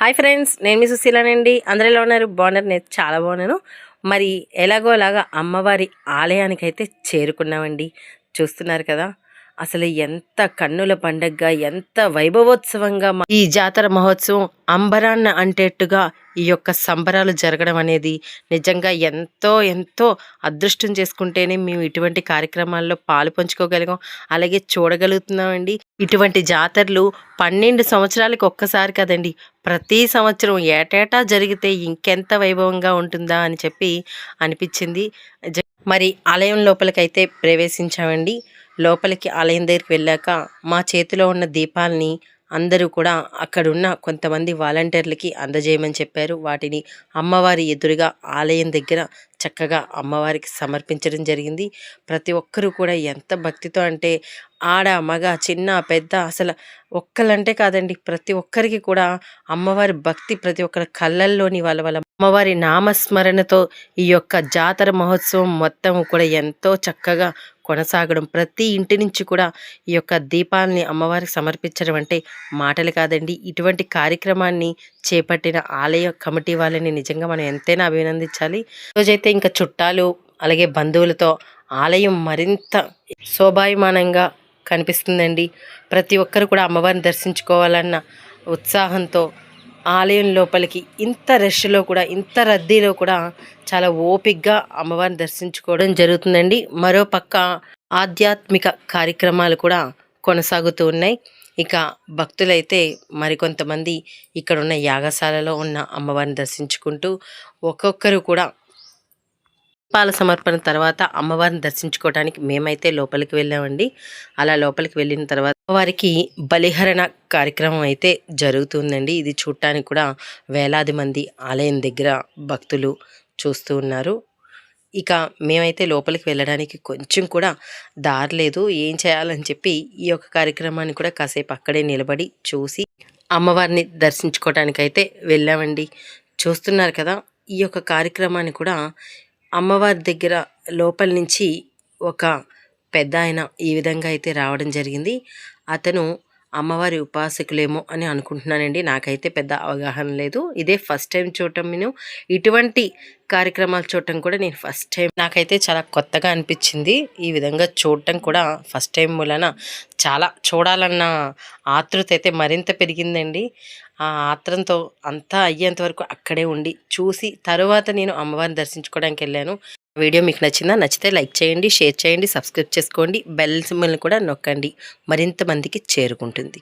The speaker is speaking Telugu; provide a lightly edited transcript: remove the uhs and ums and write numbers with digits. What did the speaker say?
హాయ్ ఫ్రెండ్స్, నేను మీ సుశీలనండి. అందరూ ఎలా ఉన్నారు? బాగున్నారు? నేను చాలా బాగున్నాను. మరి ఎలాగో అలాగా అమ్మవారి ఆలయానికి అయితే చేరుకున్నామండి. చూస్తున్నారు కదా, అసలు ఎంత కన్నుల పండగగా, ఎంత వైభవోత్సవంగా ఈ జాతర మహోత్సవం అంబరాన్న అంటేట్టుగా ఈ యొక్క సంబరాలు జరగడం అనేది నిజంగా ఎంతో ఎంతో అదృష్టం చేసుకుంటేనే మేము ఇటువంటి కార్యక్రమాల్లో పాలు పంచుకోగలిగాం, అలాగే చూడగలుగుతున్నామండి. ఇటువంటి జాతరలు 12 సంవత్సరాలకు ఒక్కసారి కదండి, ప్రతి సంవత్సరం ఏటేటా జరిగితే ఇంకెంత వైభవంగా ఉంటుందా అని చెప్పి అనిపించింది. మరి ఆలయం లోపలికైతే ప్రవేశించామండి. లోపలికి ఆలయం దగ్గరికి వెళ్ళాక మా చేతిలో ఉన్న దీపాలని అందరూ కూడా అక్కడున్న కొంతమంది వాలంటీర్లకి అందజేయమని చెప్పారు. వాటిని అమ్మవారి ఎదురుగా ఆలయం దగ్గర చక్కగా అమ్మవారికి సమర్పించడం జరిగింది. ప్రతి ఒక్కరూ కూడా ఎంత భక్తితో అంటే, ఆడ మగ చిన్న పెద్ద అసలు ఒక్కలంటే కాదండి, ప్రతి ఒక్కరికి కూడా అమ్మవారి భక్తి ప్రతి ఒక్కరి కళ్ళల్లోని వాళ్ళ వాళ్ళ అమ్మవారి నామస్మరణతో ఈ యొక్క జాతర మహోత్సవం మొత్తం కూడా ఎంతో చక్కగా కొనసాగడం, ప్రతి ఇంటి నుంచి కూడా ఈ యొక్క దీపాలని అమ్మవారికి సమర్పించడం అంటే మాటలు కాదండి. ఇటువంటి కార్యక్రమాన్ని చేపట్టిన ఆలయ కమిటీ వాళ్ళని నిజంగా మనం ఎంతైనా అభినందించాలి. రోజైతే ఇంకా చుట్టాలు అలాగే బంధువులతో ఆలయం మరింత శోభాయమానంగా కనిపిస్తుందండి. ప్రతి ఒక్కరు కూడా అమ్మవారిని దర్శించుకోవాలన్న ఉత్సాహంతో ఆలయం లోపలికి ఇంత రష్లో కూడా, ఇంత రద్దీలో కూడా చాలా ఓపిక్గా అమ్మవారిని దర్శించుకోవడం జరుగుతుందండి. మరోపక్క ఆధ్యాత్మిక కార్యక్రమాలు కూడా కొనసాగుతూ ఉన్నాయి. ఇక భక్తులైతే మరికొంతమంది ఇక్కడున్న యాగశాలలో ఉన్న అమ్మవారిని దర్శించుకుంటూ ఒక్కొక్కరు కూడా దీపాల సమర్పణ తర్వాత అమ్మవారిని దర్శించుకోవడానికి మేమైతే లోపలికి వెళ్ళామండి. అలా లోపలికి వెళ్ళిన తర్వాత వారికి బలిహరణ కార్యక్రమం అయితే జరుగుతుందండి. ఇది చూడటానికి కూడా వేలాది మంది ఆలయం దగ్గర భక్తులు చూస్తూ ఉన్నారు. ఇక మేమైతే లోపలికి వెళ్ళడానికి కొంచెం కూడా దారి లేదు. ఏం చేయాలని చెప్పి ఈ యొక్క కార్యక్రమాన్ని కూడా కాసేపు అక్కడే నిలబడి చూసి అమ్మవారిని దర్శించుకోవడానికైతే వెళ్ళామండి. చూస్తున్నారు కదా, ఈ యొక్క కార్యక్రమాన్ని కూడా అమ్మవారి దగ్గర లోపల నుంచి ఒక పెద్ద ఆయన ఈ విధంగా అయితే రావడం జరిగింది. అతను అమ్మవారి ఉపాసకులేమో అని అనుకుంటున్నానండి. నాకైతే పెద్ద అవగాహన లేదు. ఇదే ఫస్ట్ టైం చూడటం. నేను ఇటువంటి కార్యక్రమాలు చూడటం కూడా నేను ఫస్ట్ టైం. నాకైతే చాలా కొత్తగా అనిపించింది. ఈ విధంగా చూడటం కూడా ఫస్ట్ టైం వలన చాలా చూడాలన్న ఆతృత అయితే మరింత పెరిగిందండి. ఆ ఆత్రంతో అంతా అయ్యేంత వరకు అక్కడే ఉండి చూసి తరువాత నేను అమ్మవారిని దర్శించుకోవడానికి వెళ్ళాను. వీడియో మీకు నచ్చిందా? నచ్చితే లైక్ చేయండి, షేర్ చేయండి, సబ్స్క్రైబ్ చేసుకోండి, బెల్ సింబల్ని కూడా నొక్కండి. మరింత మందికి చేరుకుంటుంది.